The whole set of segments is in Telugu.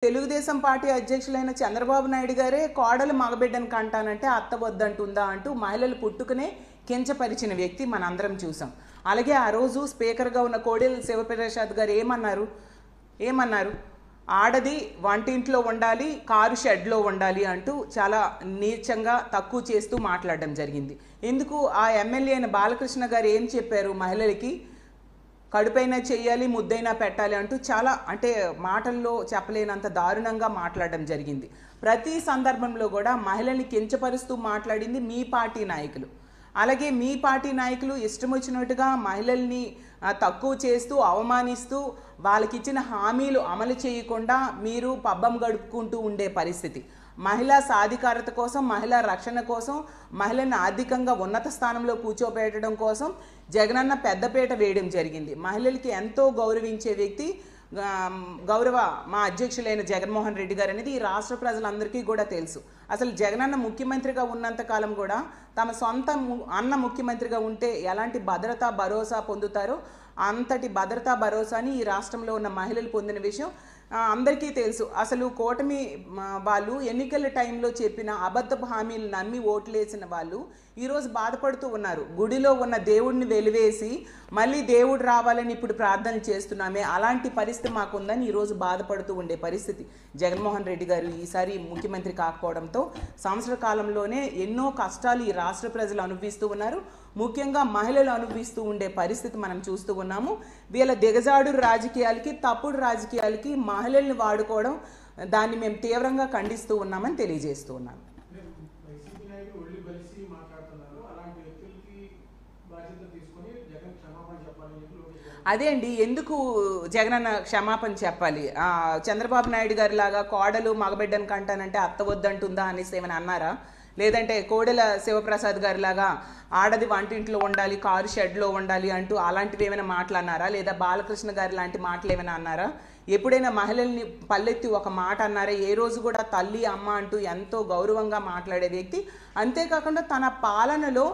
తెలుగుదేశం పార్టీ అధ్యక్షులైన చంద్రబాబు నాయుడు గారే కోడలు మగబిడ్డను కంటానంటే అత్త వద్దంటుందా అంటూ మహిళలు పుట్టుకునే కించపరిచిన వ్యక్తి మనందరం చూసాం. అలాగే ఆ రోజు స్పీకర్గా ఉన్న కోడెల శివప్రసాద్ గారు ఏమన్నారు ఆడది వంటింట్లో ఉండాలి, కారు షెడ్లో ఉండాలి అంటూ చాలా నీచంగా తక్కువ చేస్తూ మాట్లాడడం జరిగింది. ఎందుకు ఆ ఎమ్మెల్యే అయిన బాలకృష్ణ గారు ఏం చెప్పారు, మహిళలకి కడుపైనా చేయాలి, ముద్దైనా పెట్టాలి అంటూ చాలా మాటల్లో చెప్పలేనంత దారుణంగా మాట్లాడడం జరిగింది. ప్రతి సందర్భంలో కూడా మహిళల్ని కించపరుస్తూ మాట్లాడింది మీ పార్టీ నాయకులు. అలాగే మీ పార్టీ నాయకులు ఇష్టం వచ్చినట్టుగా మహిళల్ని తక్కువ చేస్తూ అవమానిస్తూ వాళ్ళకి ఇచ్చిన హామీలు అమలు చేయకుండా మీరు పబ్బం గడుపుకుంటూ ఉండే పరిస్థితి. మహిళా సాధికారత కోసం, మహిళా రక్షణ కోసం, మహిళలను ఆర్థికంగా ఉన్నత స్థానంలో కూర్చోబెట్టడం కోసం జగనన్న పెద్దపీట వేయడం జరిగింది. మహిళలకి ఎంతో గౌరవించే వ్యక్తి గౌరవ మా అధ్యక్షులైన జగన్మోహన్ రెడ్డి గారు అనేది ఈ రాష్ట్ర ప్రజలందరికీ కూడా తెలుసు. అసలు జగనన్న ముఖ్యమంత్రిగా ఉన్నంతకాలం కూడా తమ సొంత అన్న ముఖ్యమంత్రిగా ఉంటే ఎలాంటి భద్రతా భరోసా పొందుతారో అంతటి భద్రతా భరోసాని ఈ రాష్ట్రంలో ఉన్న మహిళలు పొందిన విషయం అందరికీ తెలుసు. అసలు కూటమి వాళ్ళు ఎన్నికల టైంలో చెప్పిన అబద్ధపు హామీలు నమ్మి ఓట్లేసిన వాళ్ళు ఈరోజు బాధపడుతూ ఉన్నారు. గుడిలో ఉన్న దేవుడిని వెలివేసి మళ్ళీ దేవుడు రావాలని ఇప్పుడు ప్రార్థనలు చేస్తున్నామే, అలాంటి పరిస్థితి మాకుందని ఈరోజు బాధపడుతూ ఉండే పరిస్థితి. జగన్మోహన్ రెడ్డి గారు ఈసారి ముఖ్యమంత్రి కాకపోవడంతో సంవత్సర కాలంలోనే ఎన్నో కష్టాలు ఈ రాష్ట్ర ప్రజలు అనుభవిస్తూ ఉన్నారు. ముఖ్యంగా మహిళలు అనుభవిస్తూ ఉండే పరిస్థితి మనం చూస్తూ ఉన్నాము. వీళ్ళ దిగజాడు రాజకీయాలకి, తప్పుడు రాజకీయాలకి మహిళల్ని వాడుకోవడం, దాన్ని మేము తీవ్రంగా ఖండిస్తూ ఉన్నామని తెలియజేస్తూ ఉన్నాను. అదే అండి, ఎందుకు జగనన్న క్షమాపణ చెప్పాలి? చంద్రబాబు నాయుడు గారి లాగా కోడలు మగబిడ్డను కంటానంటే అత్త వద్దంటుందా అనేసి ఏమైనా అన్నారా? లేదంటే కోడెల శివప్రసాద్ గారి లాగా ఆడది వంటింట్లో ఉండాలి, కారు షెడ్లో ఉండాలి అంటూ అలాంటివి ఏమైనా మాటలు అన్నారా? లేదా బాలకృష్ణ గారి లాంటి మాటలు ఏమైనా అన్నారా? ఎప్పుడైనా మహిళల్ని పల్లెత్తి ఒక మాట అన్నారా? ఏ రోజు కూడా తల్లి అమ్మ అంటూ ఎంతో గౌరవంగా మాట్లాడే వ్యక్తి. అంతేకాకుండా తన పాలనలో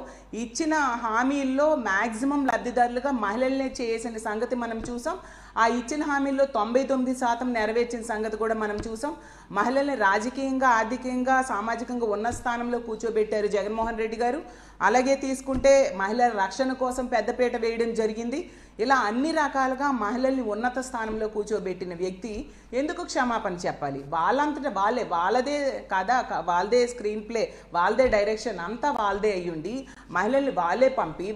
ఇచ్చిన హామీల్లో మ్యాక్సిమం లబ్ధిదారులుగా మహిళల్ని చేసిన సంగతి మనం చూసాం. ఆ ఇచ్చిన హామీల్లో 99% నెరవేర్చిన సంగతి కూడా మనం చూసాం. మహిళల్ని రాజకీయంగా, ఆర్థికంగా, సామాజికంగా ఉన్న స్థానంలో కూర్చోబెట్టారు జగన్మోహన్ రెడ్డి గారు. అలాగే తీసుకుంటే మహిళల రక్షణ కోసం పెద్దపీట వేయడం జరిగింది. ఇలా అన్ని రకాలుగా మహిళల్ని ఉన్నత స్థానంలో కూర్చోబెట్టిన వ్యక్తి ఎందుకు క్షమాపణ చెప్పాలి? వాళ్ళంతటా వాళ్ళదే కథ, వాళ్ళదే స్క్రీన్ ప్లే, వాళ్ళదే డైరెక్షన్ అంతా వాళ్ళదే అయ్యుండి మహిళల్ని వాళ్ళే పంపి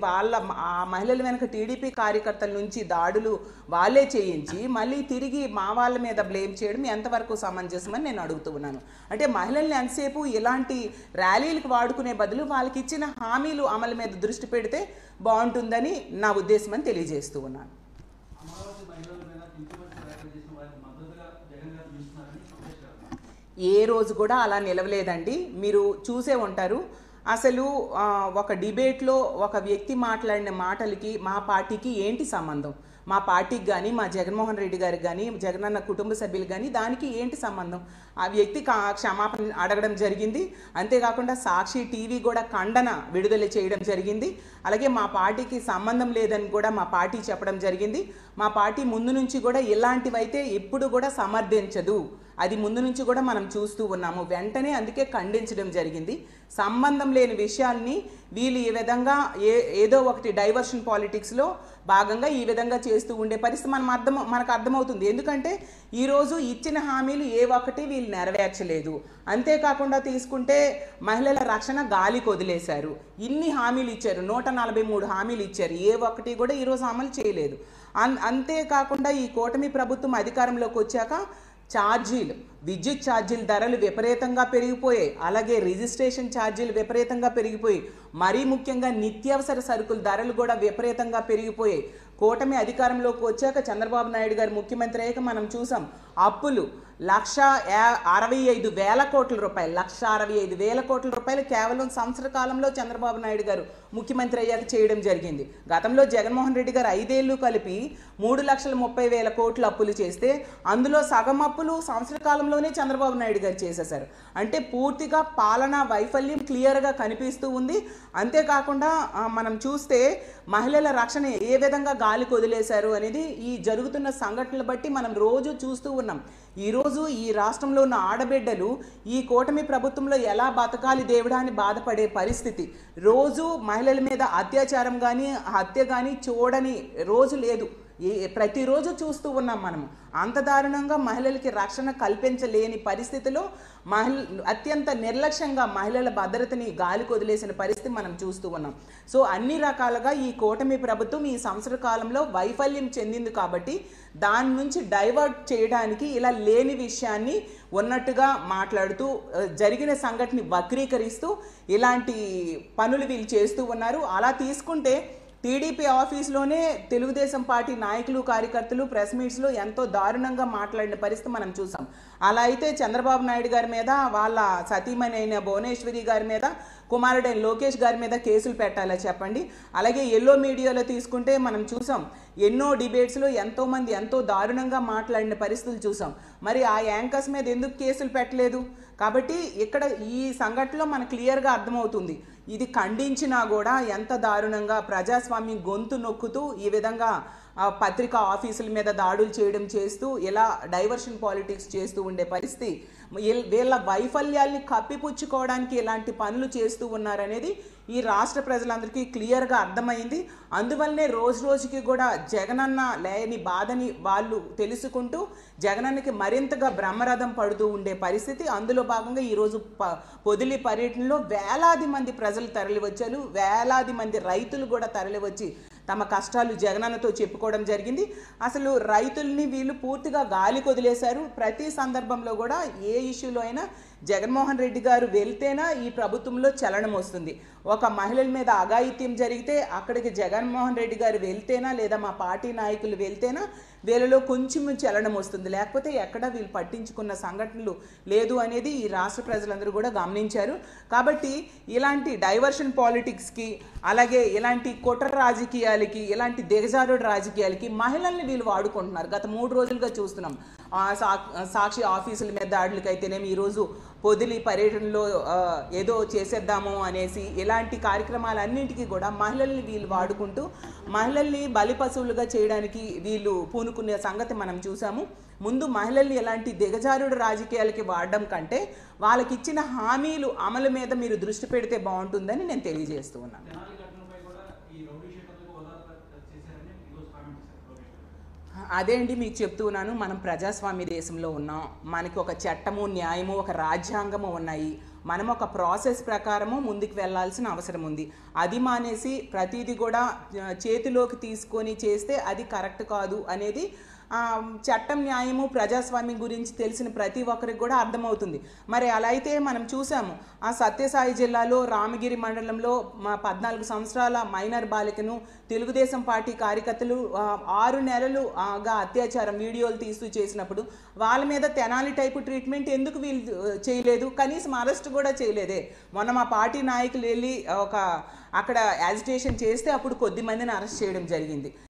ఆ మహిళల వెనక టీడీపీ కార్యకర్తల నుంచి దాడులు వాళ్ళే చేయించి మళ్ళీ తిరిగి మా వాళ్ళ మీద బ్లేమ్ చేయడం ఎంతవరకు సమంజసమని నేను అడుగుతూ ఉన్నాను. అంటే మహిళల్ని ఎంతసేపు ఇలాంటి ర్యాలీలకు వాడుకునే బదులు వాళ్ళకి ఇచ్చిన హామీలు అమలు మీద దృష్టి పెడితే బాగుంటుందని నా ఉద్దేశం అని తెలియజేస్తూ ఉన్నాను. ఏ రోజు కూడా అలా నిలవలేదండి. మీరు చూసే ఉంటారు. అసలు ఒక డిబేట్లో ఒక వ్యక్తి మాట్లాడిన మాటలకి మా పార్టీకి ఏంటి సంబంధం? మా పార్టీకి కానీ, మా జగన్మోహన్ రెడ్డి గారికి కానీ, జగనన్న కుటుంబ సభ్యులు కానీ దానికి ఏంటి సంబంధం? ఆ వ్యక్తి క్షమాపణ అడగడం జరిగింది. అంతేకాకుండా సాక్షి టీవీ కూడా ఖండన విడుదల చేయడం జరిగింది. అలాగే మా పార్టీకి సంబంధం లేదని కూడా మా పార్టీ చెప్పడం జరిగింది. మా పార్టీ ముందు నుంచి కూడా ఇలాంటివైతే ఎప్పుడు కూడా సమర్థించదు. అది ముందు నుంచి కూడా మనం చూస్తూ ఉన్నాము. వెంటనే అందుకే ఖండించడం జరిగింది. సంబంధం లేని విషయాల్ని వీళ్ళు ఈ విధంగా ఏదో ఒకటి డైవర్షన్ పాలిటిక్స్లో భాగంగా ఈ విధంగా చేస్తూ ఉండే పరిస్థితి మనకు అర్థమవుతుంది. ఎందుకంటే ఈరోజు ఇచ్చిన హామీలు ఏ ఒక్కటి వీళ్ళు నెరవేర్చలేదు. అంతేకాకుండా తీసుకుంటే మహిళల రక్షణ గాలికి వదిలేశారు. ఇన్ని హామీలు ఇచ్చారు, 143 హామీలు ఇచ్చారు, ఏ ఒక్కటి కూడా ఈరోజు అమలు చేయలేదు. అంతేకాకుండా ఈ కూటమి ప్రభుత్వం అధికారంలోకి వచ్చాక విద్యుత్ ఛార్జీల ధరలు విపరీతంగా పెరిగిపోయాయి. అలాగే రిజిస్ట్రేషన్ ఛార్జీలు విపరీతంగా పెరిగిపోయి, మరీ ముఖ్యంగా నిత్యావసర సరుకుల ధరలు కూడా విపరీతంగా పెరిగిపోయాయి. కూటమి అధికారంలోకి వచ్చాక చంద్రబాబు నాయుడు గారు ముఖ్యమంత్రి అయ్యాక మనం చూసాం, అప్పులు 1,65,000 కోట్ల రూపాయలు, 1,65,000 కోట్ల రూపాయలు కేవలం సంవత్సర కాలంలో చంద్రబాబు నాయుడు గారు ముఖ్యమంత్రి అయ్యాక చేయడం జరిగింది. గతంలో జగన్మోహన్ రెడ్డి గారు 5 ఏళ్ళు కలిపి 3,30,000 కోట్ల అప్పులు చేస్తే అందులో సగం అప్పులు సంవత్సర కాలంలోనే చంద్రబాబు నాయుడు గారు చేసేశారు. అంటే పూర్తిగా పాలనా వైఫల్యం క్లియర్గా కనిపిస్తూ ఉంది. అంతేకాకుండా మనం చూస్తే మహిళల రక్షణ ఏ విధంగా గాలికి వదిలేశారు అనేది ఈ జరుగుతున్న సంఘటనలు బట్టి మనం రోజు చూస్తూ ఉన్నాం. ఈరోజు ఈ రాష్ట్రంలో ఉన్న ఆడబిడ్డలు ఈ కూటమి ప్రభుత్వంలో ఎలా బతకాలి దేవుడా అని బాధపడే పరిస్థితి. రోజు మహిళల మీద అత్యాచారం కానీ హత్య కానీ చూడని రోజు లేదు. ప్రతిరోజు చూస్తూ ఉన్నాం మనము. అంత దారుణంగా మహిళలకి రక్షణ కల్పించలేని పరిస్థితిలో అత్యంత నిర్లక్ష్యంగా మహిళల భద్రతని గాలికి వదిలేసిన పరిస్థితి మనం చూస్తూ ఉన్నాం. సో అన్ని రకాలుగా ఈ కూటమి ప్రభుత్వం ఈ సంవత్సర కాలంలో వైఫల్యం చెందింది కాబట్టి దాని నుంచి డైవర్ట్ చేయడానికి ఇలా లేని విషయాన్ని ఉన్నట్టుగా మాట్లాడుతూ జరిగిన సంఘటనని వక్రీకరిస్తూ ఇలాంటి పనులు వీళ్ళు చేస్తూ ఉన్నారు. అలా తీసుకుంటే టీడీపీ ఆఫీస్లోనే తెలుగుదేశం పార్టీ నాయకులు కార్యకర్తలు ప్రెస్ మీట్స్లో ఎంతో దారుణంగా మాట్లాడిన పరిస్థితి మనం చూసాం. అలా అయితే చంద్రబాబు నాయుడు గారి మీద, వాళ్ళ సతీమణి అయిన భువనేశ్వరి గారి మీద, కుమారుడైన లోకేష్ గారి మీద కేసులు పెట్టాలా చెప్పండి. అలాగే ఎల్లో మీడియాలో తీసుకుంటే మనం చూసాం, ఎన్నో డిబేట్స్లో ఎంతోమంది ఎంతో దారుణంగా మాట్లాడిన పరిస్థితులు చూసాం. మరి ఆ యాంకర్స్ మీద ఎందుకు కేసులు పెట్టలేదు? కాబట్టి ఇక్కడ ఈ సంఘటనలో మనకు క్లియర్గా అర్థమవుతుంది, ఇది ఖండించినా కూడా ఎంత దారుణంగా ప్రజాస్వామ్యం గొంతు నొక్కుతూ ఈ విధంగా పత్రికా ఆఫీసుల మీద దాడులు చేయడం చేస్తూ ఇలా డైవర్షన్ పాలిటిక్స్ చేస్తూ ఉండే పరిస్థితి. వీళ్ళ వైఫల్యాల్ని కప్పిపుచ్చుకోవడానికి ఇలాంటి పనులు చేస్తూ ఉన్నారనేది ఈ రాష్ట్ర ప్రజలందరికీ క్లియర్గా అర్థమైంది. అందువల్లనే రోజు రోజుకి కూడా జగనన్న లేని బాధని వాళ్ళు తెలుసుకుంటూ జగనన్నకి మరింతగా బ్రహ్మరథం పడుతూ ఉండే పరిస్థితి. అందులో భాగంగా ఈరోజు పొదిలి పర్యటనలో వేలాది మంది ప్రజలు తరలివచ్చారు. వేలాది మంది రైతులు కూడా తరలివచ్చి తమ కష్టాలు జగనన్నతో చెప్పుకోవడం జరిగింది. అసలు రైతుల్ని వీళ్ళు పూర్తిగా గాలికి వదిలేశారు. ప్రతి సందర్భంలో కూడా ఏ ఇష్యూలో అయినా జగన్మోహన్ రెడ్డి గారు వెళ్తేనా ఈ ప్రభుత్వంలో చలనం వస్తుంది. ఒక మహిళల మీద అఘాయిత్యం జరిగితే అక్కడికి జగన్మోహన్ రెడ్డి గారు వెళ్తేనా లేదా మా పార్టీ నాయకులు వెళ్తేనా వీళ్ళలో కొంచెం చలనం వస్తుంది. లేకపోతే ఎక్కడ వీళ్ళు పట్టించుకున్న సంఘటనలు లేదు అనేది ఈ రాష్ట్ర ప్రజలందరూ కూడా గమనించారు. కాబట్టి ఇలాంటి డైవర్షన్ పాలిటిక్స్కి, అలాగే ఇలాంటి కుట్ర రాజకీయాలకి, ఇలాంటి దిగజారుడు రాజకీయాలకి మహిళల్ని వీళ్ళు వాడుకుంటున్నారు. గత 3 రోజులుగా చూస్తున్నాం. సాక్షి ఆఫీసుల మీద దాడులకైతేనేమి, ఈరోజు పొదిలి పర్యటనలో ఏదో చేసేద్దాము అనేసి ఇలాంటి కార్యక్రమాలన్నింటికీ కూడా మహిళల్ని వీళ్ళు వాడుకుంటూ మహిళల్ని బలిపశువులుగా చేయడానికి వీళ్ళు పూనుకునే సంగతి మనం చూసాము. ముందు మహిళల్ని ఎలాంటి దిగజారుడు రాజకీయాలకి వాడడం కంటే వాళ్ళకి ఇచ్చిన హామీలు అమలు మీద మీరు దృష్టి పెడితే బాగుంటుందని నేను తెలియజేస్తూ ఉన్నాను. అదే అండి మీకు చెప్తున్నాను, మనం ప్రజాస్వామ్య దేశంలో ఉన్నాం. మనకి ఒక చట్టము, న్యాయము, ఒక రాజ్యాంగము ఉన్నాయి. మనం ఒక ప్రాసెస్ ప్రకారము ముందుకు వెళ్ళాల్సిన అవసరం ఉంది. అది మానేసి ప్రతిదీ కూడా చేతిలోకి తీసుకొని చేస్తే అది కరెక్ట్ కాదు అనేది చట్టం, న్యాయము, ప్రజాస్వామ్యం గురించి తెలిసిన ప్రతి ఒక్కరికి కూడా అర్థమవుతుంది. మరి అలా అయితే మనం చూసాము, ఆ సత్యసాయి జిల్లాలో రామగిరి మండలంలో 14 సంవత్సరాల మైనర్ బాలికను తెలుగుదేశం పార్టీ కార్యకర్తలు 6 నెలలుగా అత్యాచారం వీడియోలు తీస్తూ చేసినప్పుడు వాళ్ళ మీద తెనాలి టైపు ట్రీట్మెంట్ ఎందుకు వీళ్ళు చేయలేదు? కనీసం అరెస్ట్ కూడా చేయలేదే. మొన్న మా పార్టీ నాయకులు వెళ్ళి అక్కడ యాజిటేషన్ చేస్తే అప్పుడు కొద్ది మందిని అరెస్ట్ చేయడం జరిగింది.